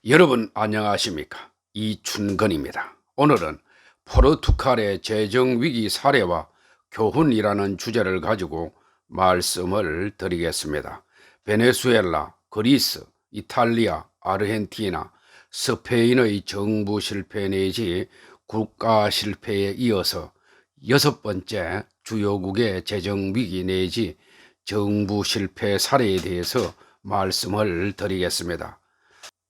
여러분 안녕하십니까? 이춘건입니다. 오늘은 포르투갈의 재정위기 사례와 교훈이라는 주제를 가지고 말씀을 드리겠습니다. 베네수엘라, 그리스, 이탈리아, 아르헨티나, 스페인의 정부 실패 내지 국가 실패에 이어서 6번째 주요국의 재정위기 내지 정부 실패 사례에 대해서 말씀을 드리겠습니다.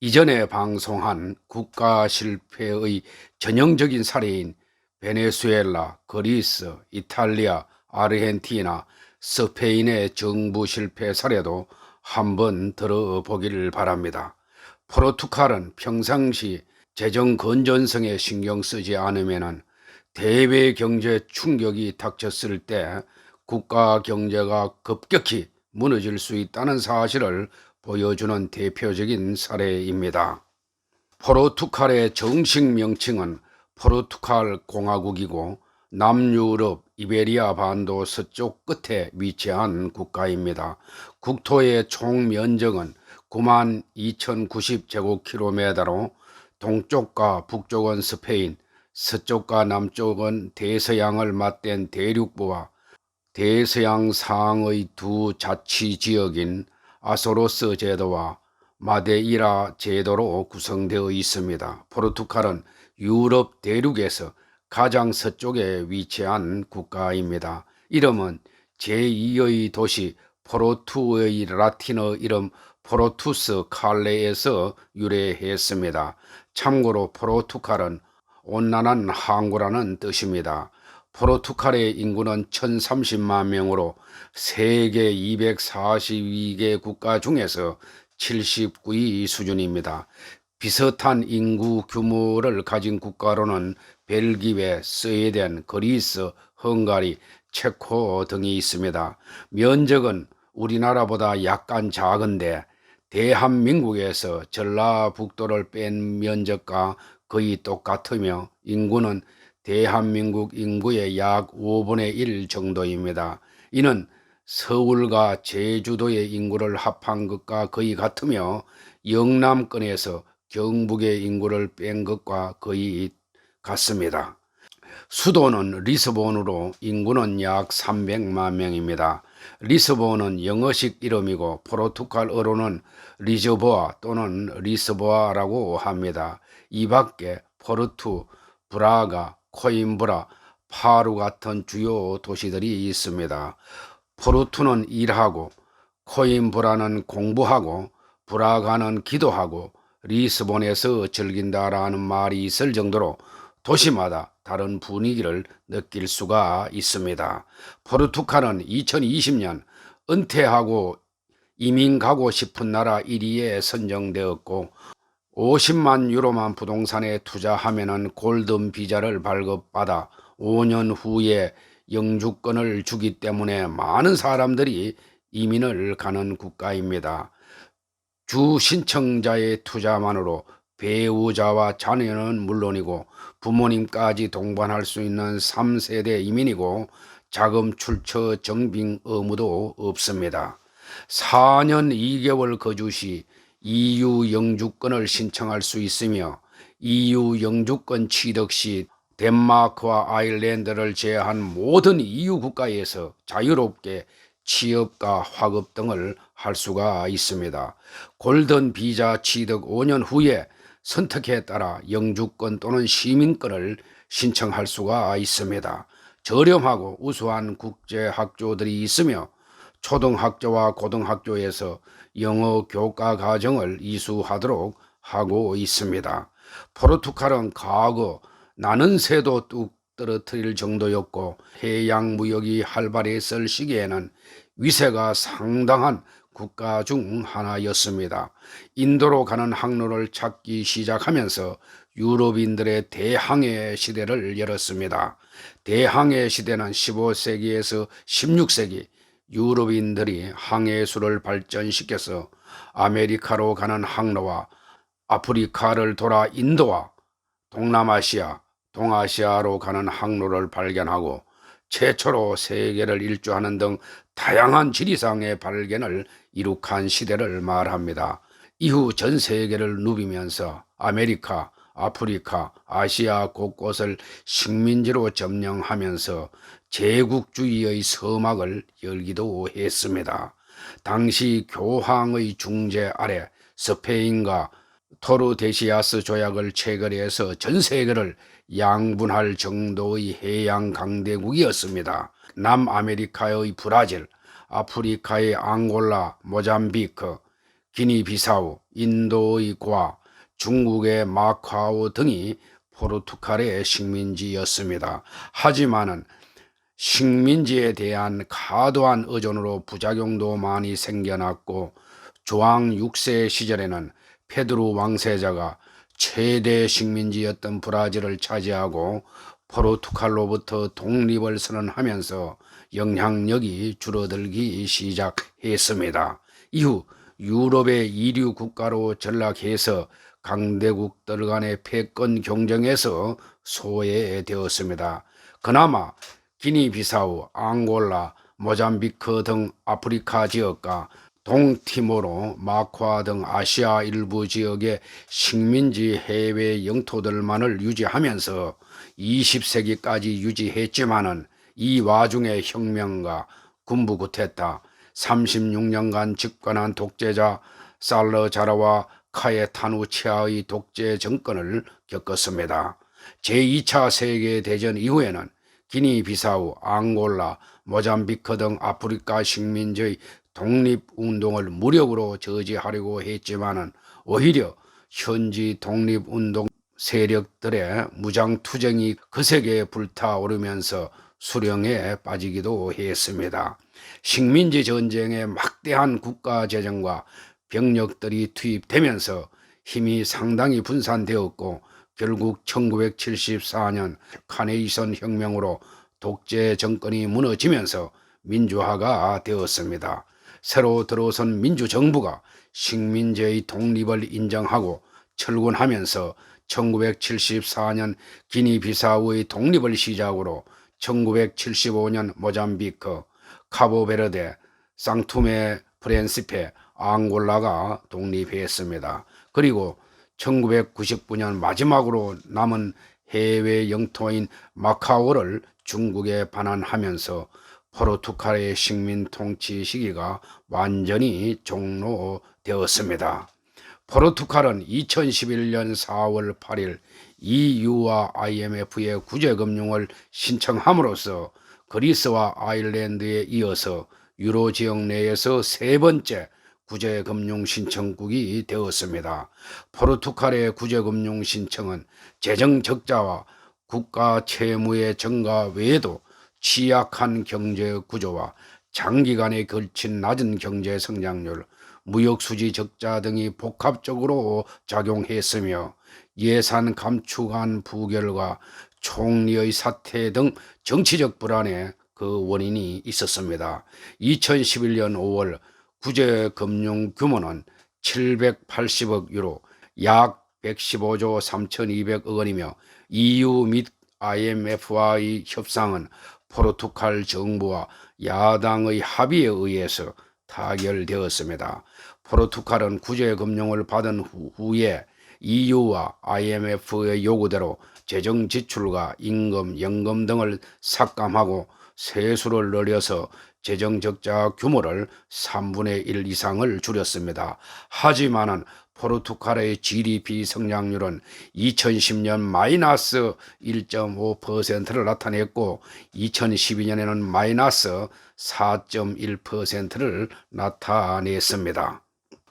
이전에 방송한 국가 실패의 전형적인 사례인 베네수엘라, 그리스, 이탈리아, 아르헨티나, 스페인의 정부 실패 사례도 한번 들어보기를 바랍니다. 포르투갈은 평상시 재정 건전성에 신경 쓰지 않으면 대외 경제 충격이 닥쳤을 때 국가 경제가 급격히 무너질 수 있다는 사실을 보여주는 대표적인 사례입니다. 포르투갈의 정식 명칭은 포르투갈 공화국이고 남유럽 이베리아 반도 서쪽 끝에 위치한 국가입니다. 국토의 총 면적은 92,090제곱킬로미터로 동쪽과 북쪽은 스페인, 서쪽과 남쪽은 대서양을 맞댄 대륙부와 대서양 상의 두 자치지역인 아소로스 제도와 마데이라 제도로 구성되어 있습니다. 포르투갈은 유럽 대륙에서 가장 서쪽에 위치한 국가입니다. 이름은 제2의 도시 포르투의 라틴어 이름 포르투스 칼레에서 유래했습니다. 참고로 포르투갈은 온난한 항구라는 뜻입니다. 포르투갈의 인구는 1030만 명으로 세계 242개 국가 중에서 79위 수준입니다. 비슷한 인구 규모를 가진 국가로는 벨기에, 스웨덴, 그리스, 헝가리, 체코 등이 있습니다. 면적은 우리나라보다 약간 작은데 대한민국에서 전라북도를 뺀 면적과 거의 똑같으며 인구는 대한민국 인구의 약 5분의 1 정도입니다. 이는 서울과 제주도의 인구를 합한 것과 거의 같으며 영남권에서 경북의 인구를 뺀 것과 거의 같습니다. 수도는 리스본으로 인구는 약 300만 명입니다. 리스본은 영어식 이름이고 포르투갈어로는 리조보아 또는 리스보아라고 합니다. 이 밖에 포르투, 브라가, 코임브라, 파루 같은 주요 도시들이 있습니다. 포르투는 일하고 코임브라는 공부하고 브라가는 기도하고 리스본에서 즐긴다라는 말이 있을 정도로 도시마다 다른 분위기를 느낄 수가 있습니다. 포르투갈은 2020년 은퇴하고 이민 가고 싶은 나라 1위에 선정되었고 50만 유로만 부동산에 투자하면 골든 비자를 발급받아 5년 후에 영주권을 주기 때문에 많은 사람들이 이민을 가는 국가입니다. 주 신청자의 투자만으로 배우자와 자녀는 물론이고 부모님까지 동반할 수 있는 3세대 이민이고 자금 출처 정빙 의무도 없습니다. 4년 2개월 거주 시 EU 영주권을 신청할 수 있으며 EU 영주권 취득 시 덴마크와 아일랜드를 제외한 모든 EU 국가에서 자유롭게 취업과 학업 등을 할 수가 있습니다. 골든 비자 취득 5년 후에 선택에 따라 영주권 또는 시민권을 신청할 수가 있습니다. 저렴하고 우수한 국제학교들이 있으며 초등학교와 고등학교에서 영어 교과 과정을 이수하도록 하고 있습니다. 포르투갈은 과거 나는 새도 뚝 떨어뜨릴 정도였고 해양 무역이 활발했을 시기에는 위세가 상당한 국가 중 하나였습니다. 인도로 가는 항로를 찾기 시작하면서 유럽인들의 대항해 시대를 열었습니다. 대항해 시대는 15세기에서 16세기 유럽인들이 항해수를 발전시켜서 아메리카로 가는 항로와 아프리카를 돌아 인도와 동남아시아, 동아시아로 가는 항로를 발견하고 최초로 세계를 일주하는 등 다양한 지리상의 발견을 이룩한 시대를 말합니다. 이후 전 세계를 누비면서 아메리카, 아프리카, 아시아 곳곳을 식민지로 점령하면서 제국주의의 서막을 열기도 했습니다. 당시 교황의 중재 아래 스페인과 토르데시아스 조약을 체결해서 전 세계를 양분할 정도의 해양 강대국이었습니다. 남아메리카의 브라질, 아프리카의 앙골라, 모잠비크, 기니비사우, 인도의 고아, 중국의 마카오 등이 포르투갈의 식민지였습니다. 하지만은 식민지에 대한 과도한 의존으로 부작용도 많이 생겨났고, 조왕 6세 시절에는 페드로 왕세자가 최대 식민지였던 브라질을 차지하고 포르투갈로부터 독립을 선언하면서 영향력이 줄어들기 시작했습니다. 이후 유럽의 이류 국가로 전락해서 강대국들 간의 패권 경쟁에서 소외되었습니다. 그나마 기니비사우, 앙골라, 모잠비크 등 아프리카 지역과 동티모로, 마카오 등 아시아 일부 지역의 식민지 해외 영토들만을 유지하면서 20세기까지 유지했지만은 이 와중에 혁명과 군부 쿠데타, 36년간 집권한 독재자 살러자라와 카에타누 치아의 독재 정권을 겪었습니다. 제2차 세계대전 이후에는 기니비사우, 앙골라, 모잠비크 등 아프리카 식민지의 독립운동을 무력으로 저지하려고 했지만은 오히려 현지 독립운동 세력들의 무장투쟁이 거세게 불타오르면서 수령에 빠지기도 했습니다. 식민지 전쟁에 막대한 국가재정과 병력들이 투입되면서 힘이 상당히 분산되었고, 결국 1974년 카네이션 혁명으로 독재 정권이 무너지면서 민주화가 되었습니다. 새로 들어선 민주정부가 식민지의 독립을 인정하고 철군하면서 1974년 기니비사우의 독립을 시작으로 1975년 모잠비크, 카보베르데, 상투메 프렌시페, 앙골라가 독립했습니다. 그리고 1999년 마지막으로 남은 해외 영토인 마카오를 중국에 반환하면서 포르투갈의 식민 통치 시기가 완전히 종료되었습니다. 포르투갈은 2011년 4월 8일 EU와 IMF의 구제금융을 신청함으로써 그리스와 아일랜드에 이어서 유로 지역 내에서 세 번째 구제금융 신청국이 되었습니다. 포르투갈의 구제금융 신청은 재정 적자와 국가 채무의 증가 외에도 취약한 경제 구조와 장기간에 걸친 낮은 경제 성장률, 무역수지 적자 등이 복합적으로 작용했으며, 예산 감축안 부결과 총리의 사퇴 등 정치적 불안에 그 원인이 있었습니다. 2011년 5월 구제금융 규모는 780억 유로, 약 115조 3,200억 원이며 EU 및 IMF와의 협상은 포르투갈 정부와 야당의 합의에 의해서 타결되었습니다. 포르투갈은 구제금융을 받은 후에 EU와 IMF의 요구대로 재정 지출과 임금, 연금 등을 삭감하고 세수를 늘려서 재정 적자 규모를 3분의 1 이상을 줄였습니다. 하지만은 포르투갈의 GDP 성장률은 2010년 마이너스 1.5%를 나타냈고 2012년에는 마이너스 4.1%를 나타냈습니다.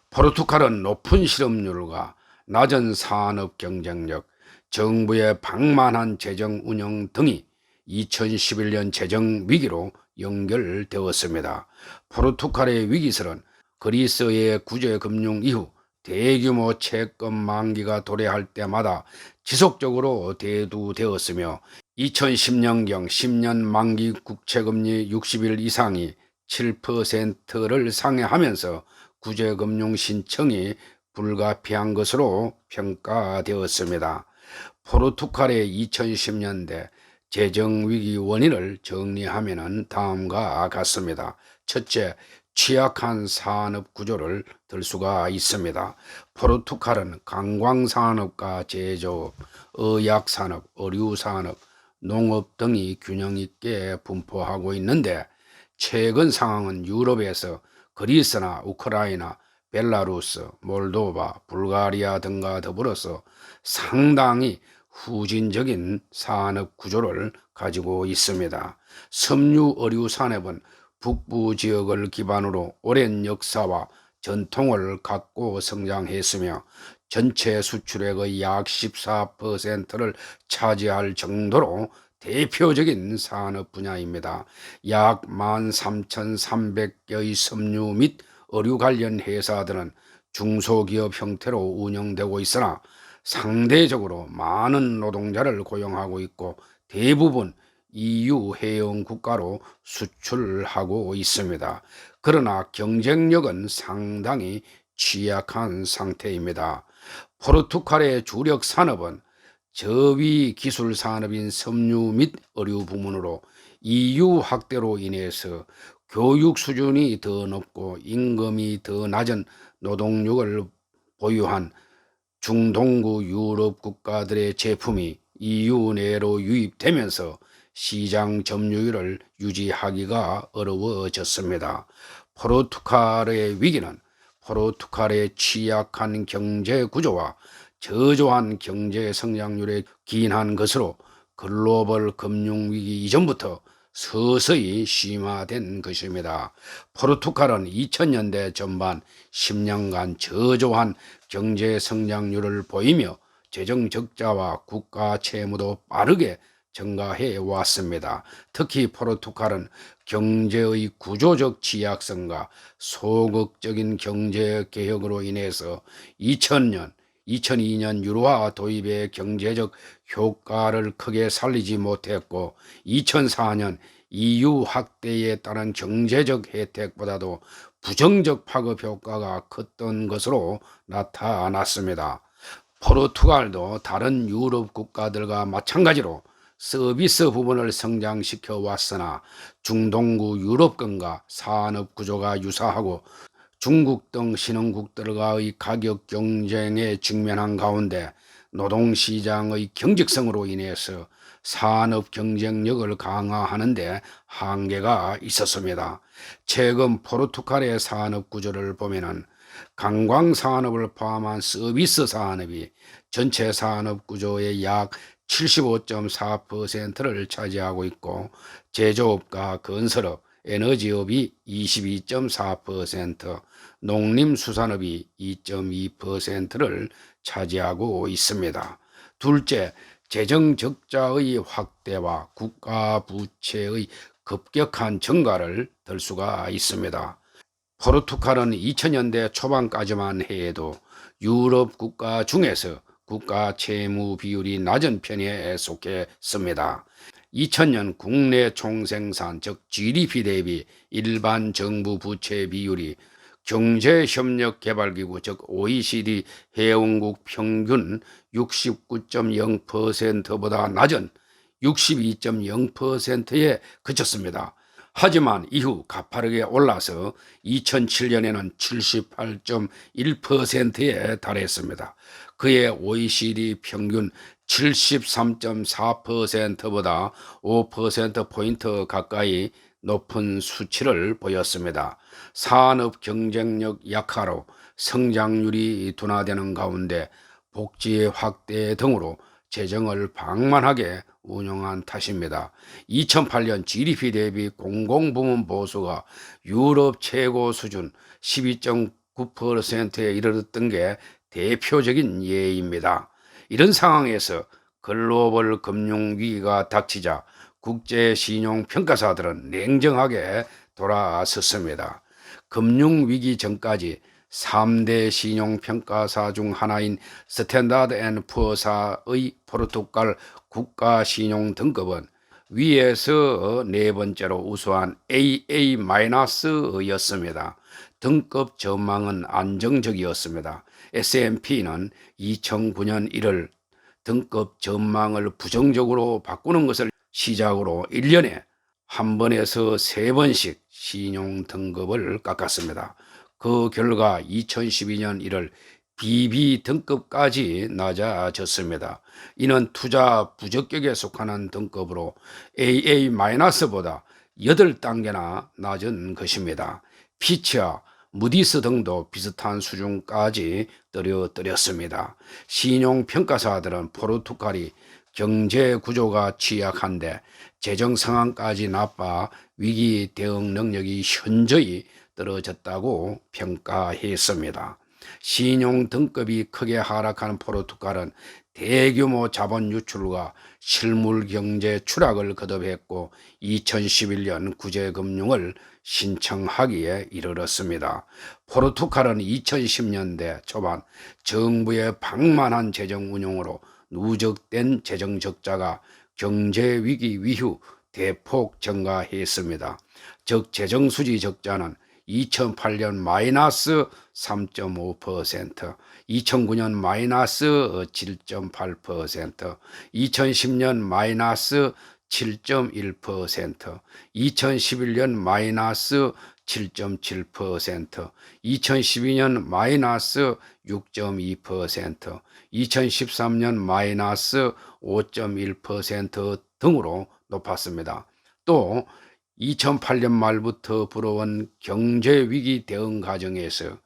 포르투갈은 높은 실업률과 낮은 산업 경쟁력, 정부의 방만한 재정 운영 등이 2011년 재정 위기로 연결되었습니다. 포르투갈의 위기설은 그리스의 구제금융 이후 대규모 채권 만기가 도래할 때마다 지속적으로 대두되었으며, 2010년경 10년 만기 국채금리 60일 이상이 7%를 상회하면서 구제금융 신청이 불가피한 것으로 평가되었습니다. 포르투갈의 2010년대 재정위기 원인을 정리하면 다음과 같습니다. 첫째, 취약한 산업 구조를 들 수가 있습니다. 포르투갈은 관광산업과 제조업, 의약산업, 의류산업, 농업 등이 균형 있게 분포하고 있는데 최근 상황은 유럽에서 그리스나 우크라이나, 벨라루스, 몰도바, 불가리아 등과 더불어서 상당히 후진적인 산업 구조를 가지고 있습니다. 섬유 의류 산업은 북부 지역을 기반으로 오랜 역사와 전통을 갖고 성장했으며 전체 수출액의 약 14%를 차지할 정도로 대표적인 산업 분야입니다. 약 13,300개의 섬유 및 의류 관련 회사들은 중소기업 형태로 운영되고 있으나 상대적으로 많은 노동자를 고용하고 있고 대부분 EU 회원 국가로 수출하고 있습니다. 그러나 경쟁력은 상당히 취약한 상태입니다. 포르투갈의 주력 산업은 저위 기술 산업인 섬유 및 의류 부문으로 EU 확대로 인해서 교육 수준이 더 높고 임금이 더 낮은 노동력을 보유한 중동구 유럽 국가들의 제품이 EU 내로 유입되면서 시장 점유율을 유지하기가 어려워졌습니다. 포르투갈의 위기는 포르투갈의 취약한 경제 구조와 저조한 경제 성장률에 기인한 것으로 글로벌 금융위기 이전부터 서서히 심화된 것입니다. 포르투갈은 2000년대 전반 10년간 저조한 경제 성장률을 보이며 재정 적자와 국가 채무도 빠르게 증가해 왔습니다. 특히 포르투갈은 경제의 구조적 취약성과 소극적인 경제 개혁으로 인해서 2000년 2002년 유로화 도입의 경제적 효과를 크게 살리지 못했고 2004년 EU 확대에 따른 경제적 혜택보다도 부정적 파급 효과가 컸던 것으로 나타났습니다. 포르투갈도 다른 유럽 국가들과 마찬가지로 서비스 부분을 성장시켜 왔으나 중동구 유럽권과 산업 구조가 유사하고 중국 등 신흥국들과의 가격 경쟁에 직면한 가운데 노동시장의 경직성으로 인해서 산업 경쟁력을 강화하는 데 한계가 있었습니다. 최근 포르투갈의 산업 구조를 보면은 관광산업을 포함한 서비스 산업이 전체 산업 구조의 약 75.4%를 차지하고 있고 제조업과 건설업, 에너지업이 22.4%, 농림수산업이 2.2%를 차지하고 있습니다. 둘째, 재정 적자의 확대와 국가 부채의 급격한 증가를 들 수가 있습니다. 포르투갈은 2000년대 초반까지만 해도 유럽 국가 중에서 국가 채무 비율이 낮은 편에 속했습니다. 2000년 국내 총생산 즉 GDP 대비 일반 정부 부채 비율이 경제협력개발기구 즉 OECD 회원국 평균 69.0%보다 낮은 62.0%에 그쳤습니다. 하지만 이후 가파르게 올라서 2007년에는 78.1%에 달했습니다. 그의 OECD 평균 73.4%보다 5%포인트 가까이 높은 수치를 보였습니다. 산업 경쟁력 약화로 성장률이 둔화되는 가운데 복지 확대 등으로 재정을 방만하게 운영한 탓입니다. 2008년 GDP 대비 공공부문 보수가 유럽 최고 수준 12.9%에 이르렀던 게 대표적인 예입니다. 이런 상황에서 글로벌 금융위기가 닥치자 국제신용평가사들은 냉정하게 돌아섰습니다. 금융위기 전까지 3대 신용평가사 중 하나인 스탠다드 앤 푸어사의 포르투갈 국가신용 등급은 위에서 네 번째로 우수한 AA-였습니다. 등급 전망은 안정적이었습니다. S&P는 2009년 1월 등급 전망을 부정적으로 바꾸는 것을 시작으로 1년에 한 번에서 세 번씩 신용 등급을 깎았습니다. 그 결과 2012년 1월 BB 등급까지 낮아졌습니다. 이는 투자 부적격에 속하는 등급으로 AA-보다 8단계나 낮은 것입니다. 피치와 무디스 등도 비슷한 수준까지 떨어뜨렸습니다. 신용평가사들은 포르투갈이 경제 구조가 취약한데 재정 상황까지 나빠 위기 대응 능력이 현저히 떨어졌다고 평가했습니다. 신용 등급이 크게 하락하는 포르투갈은 대규모 자본 유출과 실물 경제 추락을 거듭했고 2011년 구제금융을 신청하기에 이르렀습니다. 포르투갈은 2010년대 초반 정부의 방만한 재정 운용으로 누적된 재정 적자가 경제 위기 이후 대폭 증가했습니다. 즉 재정 수지 적자는 2008년 마이너스 3.5%, 2009년 마이너스 7.8%, 2010년 마이너스 7.1%, 2011년 마이너스 7.7%, 2012년 마이너스 6.2%, 2013년 마이너스 5.1% 등으로 높았습니다. 또 2008년 말부터 불어온 경제위기 대응 과정에서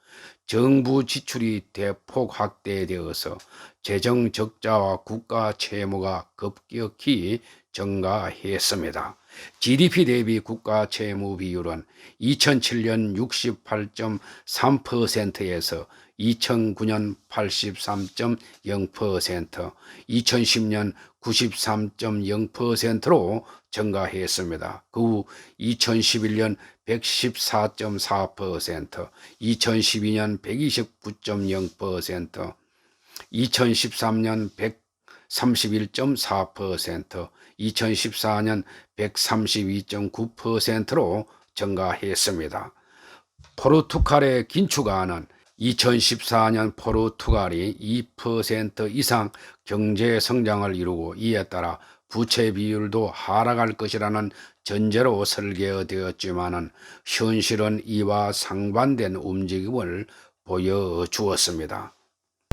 정부 지출이 대폭 확대되어서 재정 적자와 국가 채무가 급격히 증가했습니다. GDP 대비 국가 채무 비율은 2007년 68.3%에서 2009년 83.0%, 2010년 93.0%로 증가했습니다. 그 후 2011년 114.4%, 2012년 129.0%, 2013년 131.4%, 2014년 132.9%로 증가했습니다. 포르투갈의 긴축안은 2014년 포르투갈이 2% 이상 경제 성장을 이루고 이에 따라 부채 비율도 하락할 것이라는 전제로 설계되었지만 현실은 이와 상반된 움직임을 보여주었습니다.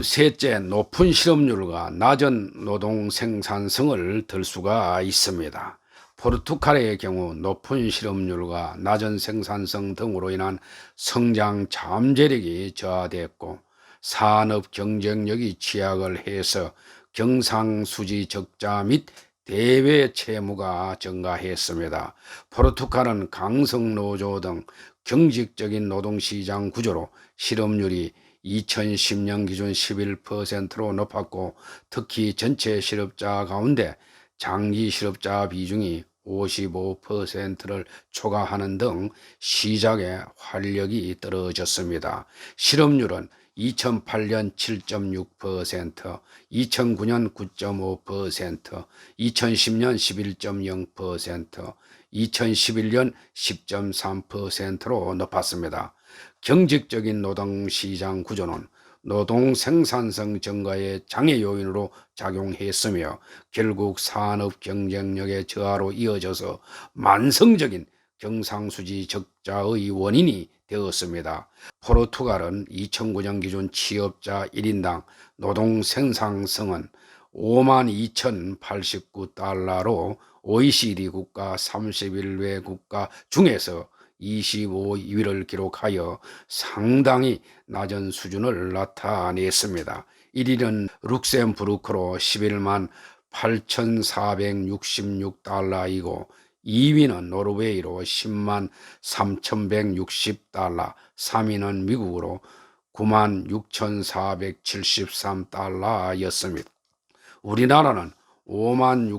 셋째, 높은 실업률과 낮은 노동 생산성을 들 수가 있습니다. 포르투갈의 경우 높은 실업률과 낮은 생산성 등으로 인한 성장 잠재력이 저하됐고 산업 경쟁력이 취약을 해서 경상수지 적자 및 대외 채무가 증가했습니다. 포르투갈은 강성노조 등 경직적인 노동시장 구조로 실업률이 2010년 기준 11%로 높았고 특히 전체 실업자 가운데 장기 실업자 비중이 55%를 초과하는 등 시장의 활력이 떨어졌습니다. 실업률은 2008년 7.6%, 2009년 9.5%, 2010년 11.0%, 2011년 10.3%로 높았습니다. 경직적인 노동시장 구조는 노동 생산성 증가의 장애 요인으로 작용했으며 결국 산업 경쟁력의 저하로 이어져서 만성적인 경상수지 적자의 원인이 되었습니다. 포르투갈은 2009년 기준 취업자 1인당 노동 생산성은 52,089달러로 OECD 국가 31개 국가 중에서 25위를 기록하여 상당히 낮은 수준을 나타냈습니다. 1위는 룩셈부르크로 11만 8,466달러이고 2위는 노르웨이로 10만 3,160달러, 3위는 미국으로 9만 6,473달러였습니다. 우리나라는 5만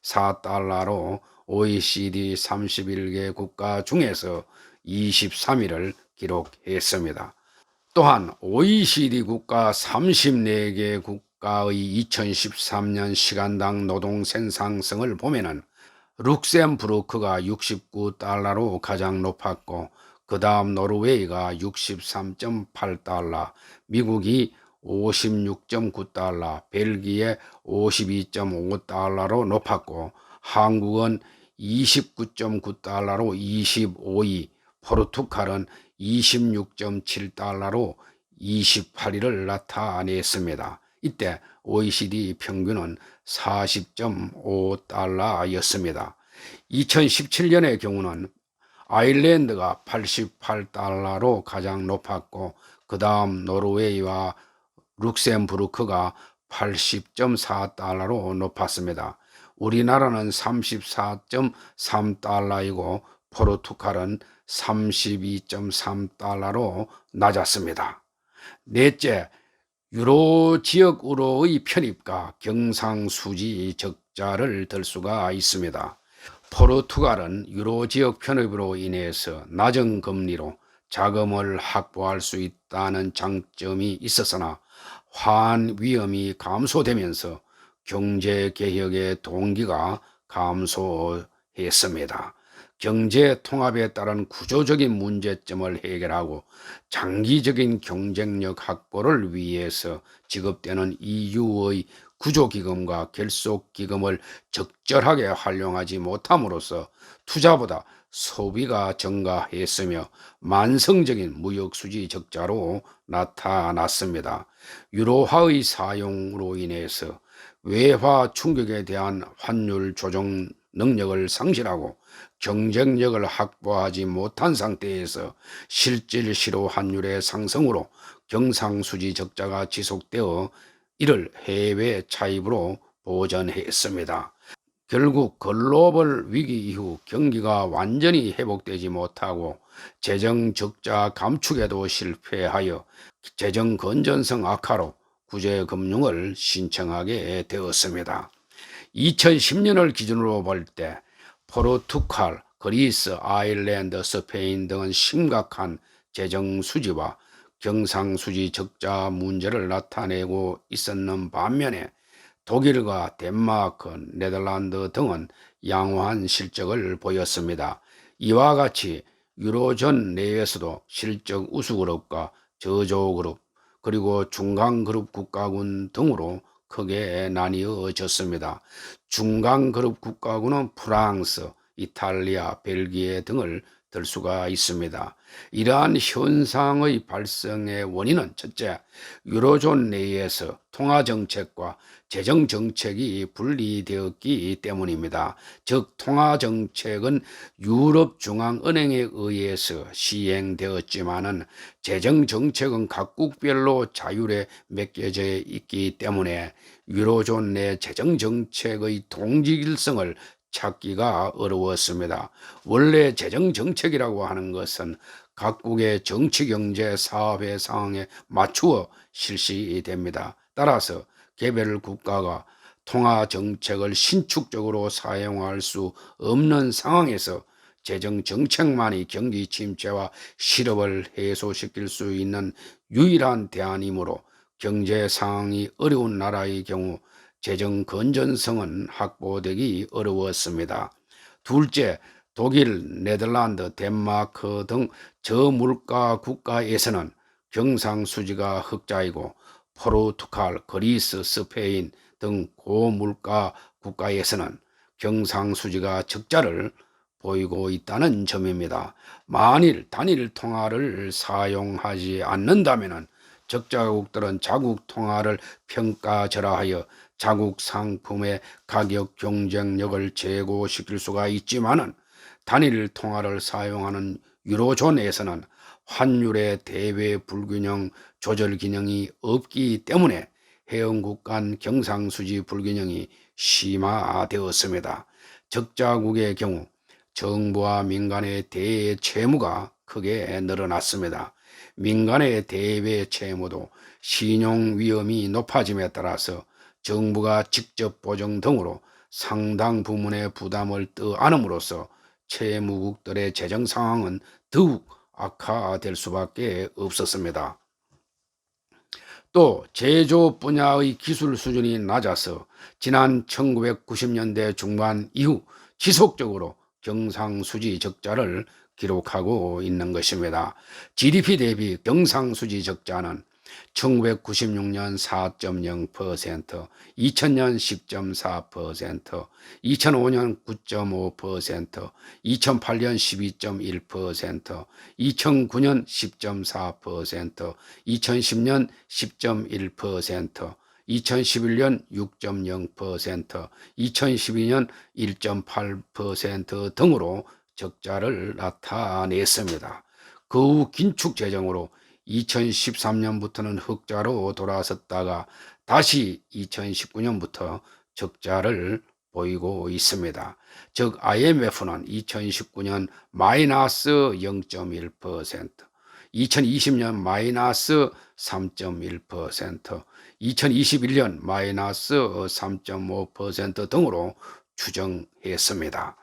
6,374달러로 OECD 31개 국가 중에서 23위를 기록했습니다. 또한 OECD 국가 34개 국가의 2013년 시간당 노동 생산성을 보면은 룩셈부르크가 69달러로 가장 높았고 그 다음 노르웨이가 63.8달러, 미국이 56.9달러, 벨기에 52.5달러로 높았고 한국은 29.9달러로 25위, 포르투갈은 26.7달러로 28위를 나타냈습니다. 이때 OECD 평균은 40.5달러였습니다. 2017년의 경우는 아일랜드가 88달러로 가장 높았고, 그 다음 노르웨이와 룩셈부르크가 80.4달러로 높았습니다. 우리나라는 34.3달러이고 포르투갈은 32.3달러로 낮았습니다. 넷째, 유로 지역으로의 편입과 경상수지 적자를 들 수가 있습니다. 포르투갈은 유로 지역 편입으로 인해서 낮은 금리로 자금을 확보할 수 있다는 장점이 있었으나 화환 위험이 감소되면서 경제개혁의 동기가 감소했습니다. 경제 통합에 따른 구조적인 문제점을 해결하고 장기적인 경쟁력 확보를 위해서 지급되는 EU의 구조기금과 결속기금을 적절하게 활용하지 못함으로써 투자보다 소비가 증가했으며 만성적인 무역수지 적자로 나타났습니다. 유로화의 사용으로 인해서 외화 충격에 대한 환율 조정 능력을 상실하고 경쟁력을 확보하지 못한 상태에서 실질 실효 환율의 상승으로 경상수지 적자가 지속되어 이를 해외 차입으로 보전했습니다. 결국 글로벌 위기 이후 경기가 완전히 회복되지 못하고 재정 적자 감축에도 실패하여 재정 건전성 악화로 구제금융을 신청하게 되었습니다. 2010년을 기준으로 볼 때 포르투갈, 그리스, 아일랜드, 스페인 등은 심각한 재정 수지와 경상수지 적자 문제를 나타내고 있었는 반면에 독일과 덴마크, 네덜란드 등은 양호한 실적을 보였습니다. 이와 같이 유로존 내에서도 실적 우수그룹과 저조그룹, 그리고 중간그룹 국가군 등으로 크게 나뉘어졌습니다. 중간그룹 국가군은 프랑스, 이탈리아, 벨기에 등을 들 수가 있습니다. 이러한 현상의 발생의 원인은 첫째, 유로존 내에서 통화정책과 재정정책이 분리되었기 때문입니다. 즉 통화정책은 유럽중앙은행에 의해서 시행되었지만은 재정정책은 각국별로 자율에 맡겨져 있기 때문에 유로존 내 재정정책의 동질성을 찾기가 어려웠습니다. 원래 재정정책이라고 하는 것은 각국의 정치, 경제, 사회 상황에 맞추어 실시됩니다. 따라서 개별 국가가 통화정책을 신축적으로 사용할 수 없는 상황에서 재정정책만이 경기 침체와 실업을 해소시킬 수 있는 유일한 대안이므로 경제 상황이 어려운 나라의 경우 재정 건전성은 확보되기 어려웠습니다. 둘째, 독일, 네덜란드, 덴마크 등 저물가 국가에서는 경상수지가 흑자이고 포르투갈, 그리스, 스페인 등 고물가 국가에서는 경상수지가 적자를 보이고 있다는 점입니다. 만일 단일 통화를 사용하지 않는다면 적자국들은 자국 통화를 평가절하하여 자국 상품의 가격 경쟁력을 제고시킬 수가 있지만은 단일 통화를 사용하는 유로존에서는 환율의 대외 불균형 조절 기능이 없기 때문에 회원국 간 경상수지 불균형이 심화되었습니다. 적자국의 경우 정부와 민간의 대외 채무가 크게 늘어났습니다. 민간의 대외 채무도 신용 위험이 높아짐에 따라서 정부가 직접 보증 등으로 상당 부분의 부담을 떠안음으로써 채무국들의 재정 상황은 더욱 악화될 수밖에 없었습니다. 또 제조 분야의 기술 수준이 낮아서 지난 1990년대 중반 이후 지속적으로 경상수지 적자를 기록하고 있는 것입니다. GDP 대비 경상수지 적자는 1996년 4.0%, 2000년 10.4%, 2005년 9.5%, 2008년 12.1%, 2009년 10.4%, 2010년 10.1%, 2011년 6.0%, 2012년 1.8% 등으로 적자를 나타냈습니다. 그 후 긴축 재정으로 2013년부터는 흑자로 돌아섰다가 다시 2019년부터 적자를 보이고 있습니다. 즉 IMF는 2019년 마이너스 0.1%, 2020년 마이너스 3.1%, 2021년 마이너스 3.5% 등으로 추정했습니다.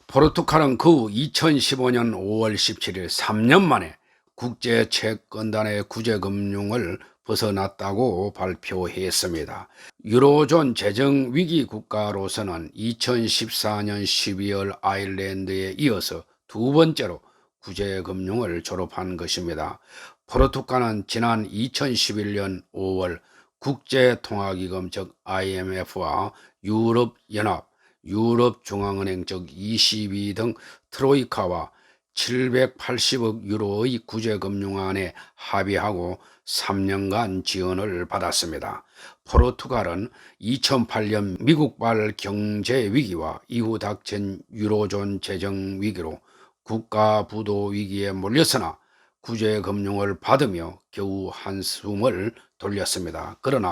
포르투갈은 그 후 2015년 5월 17일 3년 만에 국제채권단의 구제금융을 벗어났다고 발표했습니다. 유로존 재정위기 국가로서는 2014년 12월 아일랜드에 이어서 두 번째로 구제금융을 졸업한 것입니다. 포르투갈은 지난 2011년 5월 국제통화기금 즉 IMF와 유럽연합, 유럽중앙은행 즉 ECB 등 트로이카와 780억 유로의 구제금융안에 합의하고 3년간 지원을 받았습니다. 포르투갈은 2008년 미국발 경제위기와 이후 닥친 유로존 재정위기로 국가 부도 위기에 몰렸으나 구제금융을 받으며 겨우 한숨을 돌렸습니다. 그러나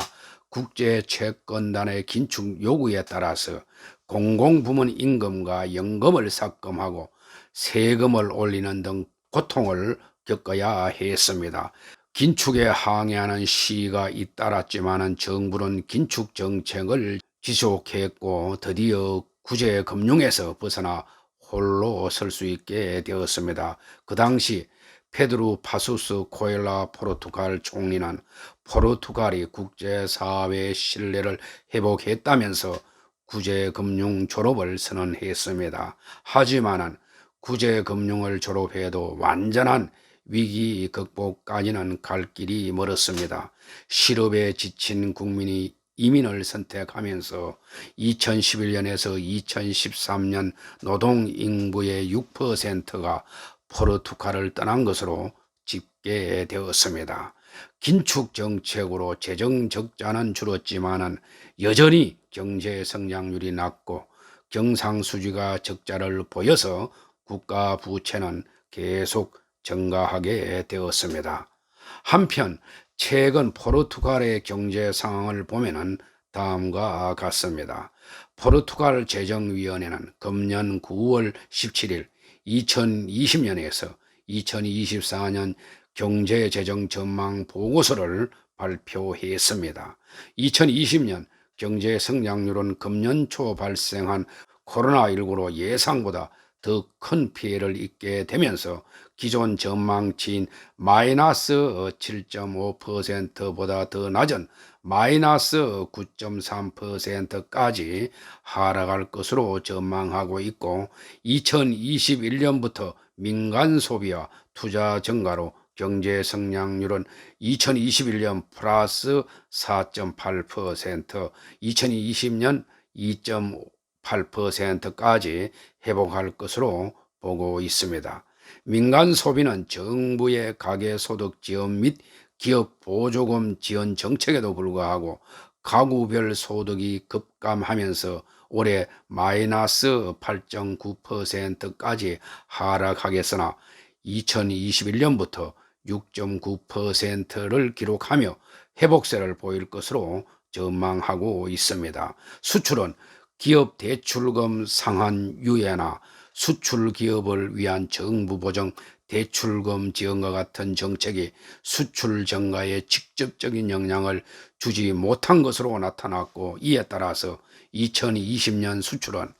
국제채권단의 긴축 요구에 따라서 공공부문 임금과 연금을 삭감하고 세금을 올리는 등 고통을 겪어야 했습니다. 긴축에 항의하는 시위가 잇따랐지만 정부는 긴축 정책을 지속했고 드디어 구제금융에서 벗어나 홀로 설 수 있게 되었습니다. 그 당시 페드루 파수스 코엘라 포르투갈 총리는 포르투갈이 국제사회의 신뢰를 회복했다면서 구제금융 졸업을 선언했습니다. 하지만 구제금융을 졸업해도 완전한 위기 극복까지는 갈 길이 멀었습니다. 실업에 지친 국민이 이민을 선택하면서 2011년에서 2013년 노동인구의 6%가 포르투갈을 떠난 것으로 집계되었습니다. 긴축 정책으로 재정 적자는 줄었지만 여전히 경제 성장률이 낮고 경상수지가 적자를 보여서 국가 부채는 계속 증가하게 되었습니다. 한편 최근 포르투갈의 경제 상황을 보면 다음과 같습니다. 포르투갈 재정위원회는 금년 9월 17일 2020년에서 2024년 경제재정 전망 보고서를 발표했습니다. 2020년 경제 성장률은 금년 초 발생한 코로나19로 예상보다 더 큰 피해를 입게 되면서 기존 전망치인 마이너스 7.5%보다 더 낮은 마이너스 9.3%까지 하락할 것으로 전망하고 있고 2021년부터 민간 소비와 투자 증가로 경제 성장률은 2021년 플러스 4.8%, 2020년 2.8%까지 회복할 것으로 보고 있습니다. 민간 소비는 정부의 가계소득 지원 및 기업 보조금 지원 정책에도 불구하고 가구별 소득이 급감하면서 올해 마이너스 8.9%까지 하락하겠으나 2021년부터 6.9%를 기록하며 회복세를 보일 것으로 전망하고 있습니다. 수출은 기업 대출금 상한 유예나 수출 기업을 위한 정부 보정 대출금 지원과 같은 정책이 수출 증가에 직접적인 영향을 주지 못한 것으로 나타났고 이에 따라서 2020년 수출은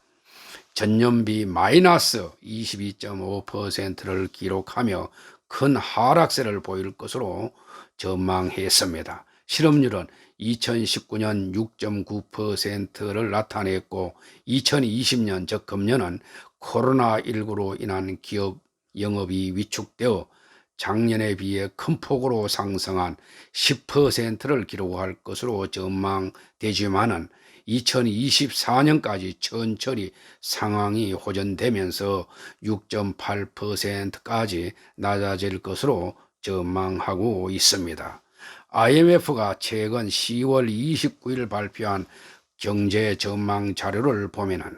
전년비 마이너스 22.5%를 기록하며 큰 하락세를 보일 것으로 전망했습니다. 실업률은 2019년 6.9%를 나타냈고 2020년 즉 금년은 코로나19로 인한 기업 영업이 위축되어 작년에 비해 큰 폭으로 상승한 10%를 기록할 것으로 전망되지만은 2024년까지 천천히 상황이 호전되면서 6.8%까지 낮아질 것으로 전망하고 있습니다. IMF가 최근 10월 29일 발표한 경제 전망 자료를 보면은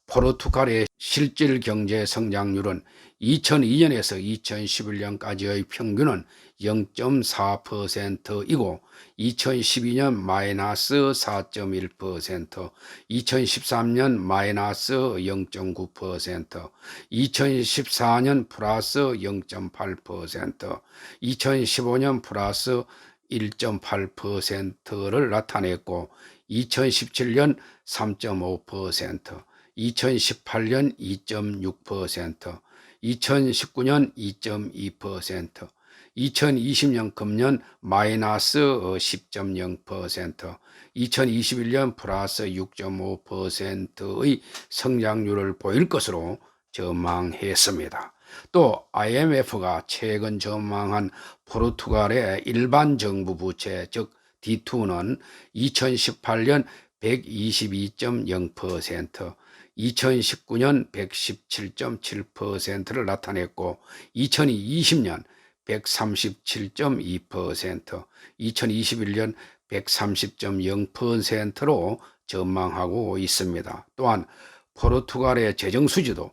포르투갈의 실질 경제 성장률은 2002년에서 2011년까지의 평균은 0.4%이고 2012년 마이너스 4.1%, 2013년 마이너스 0.9%, 2014년 플러스 0.8%, 2015년 플러스 1.8%를 나타냈고 2017년 3.5%, 2018년 2.6%, 2019년 2.2%, 2020년 금년 마이너스 10.0%, 2021년 플러스 6.5%의 성장률을 보일 것으로 전망했습니다. 또 IMF가 최근 전망한 포르투갈의 일반 정부 부채 즉 D2는 2018년 122.0%, 2019년 117.7%를 나타냈고 2020년 137.2%, 2021년 130.0%로 전망하고 있습니다. 또한 포르투갈의 재정수지도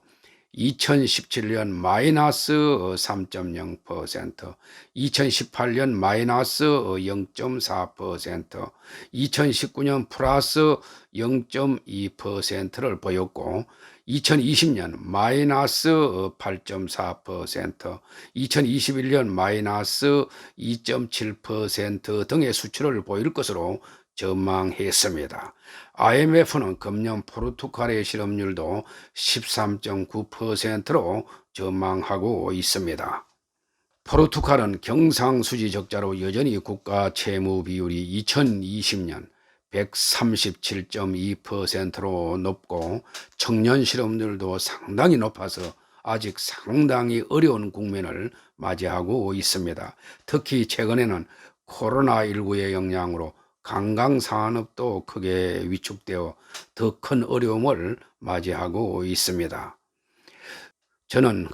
2017년 마이너스 3.0%, 2018년 마이너스 0.4%, 2019년 플러스 0.2%를 보였고 2020년 마이너스 8.4%, 2021년 마이너스 2.7% 등의 수치를 보일 것으로 전망했습니다. IMF는 금년 포르투갈의 실업률도 13.9%로 전망하고 있습니다. 포르투갈은 경상수지 적자로 여전히 국가 채무 비율이 2020년 137.2%로 높고 청년 실업률도 상당히 높아서 아직 상당히 어려운 국면을 맞이하고 있습니다. 특히 최근에는 코로나19의 영향으로 관광산업도 크게 위축되어 더 큰 어려움을 맞이하고 있습니다. 저는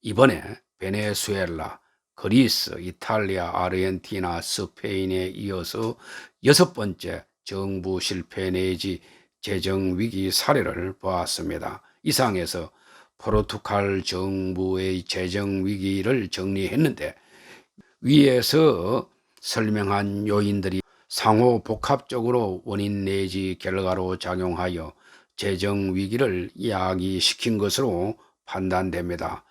이번에 베네수엘라, 그리스, 이탈리아, 아르헨티나, 스페인에 이어서 6번째 정부 실패 내지 재정위기 사례를 보았습니다. 이상에서 포르투갈 정부의 재정위기를 정리했는데 위에서 설명한 요인들이 상호 복합적으로 원인 내지 결과로 작용하여 재정위기를 야기시킨 것으로 판단됩니다.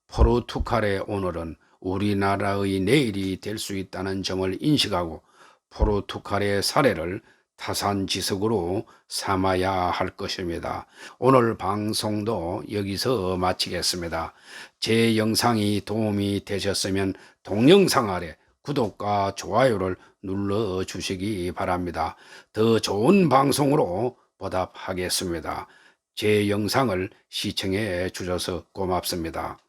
포르투갈의 오늘은 우리나라의 내일이 될 수 있다는 점을 인식하고 포르투갈의 사례를 타산지석으로 삼아야 할 것입니다. 오늘 방송도 여기서 마치겠습니다. 제 영상이 도움이 되셨으면 동영상 아래 구독과 좋아요를 눌러주시기 바랍니다. 더 좋은 방송으로 보답하겠습니다. 제 영상을 시청해 주셔서 고맙습니다.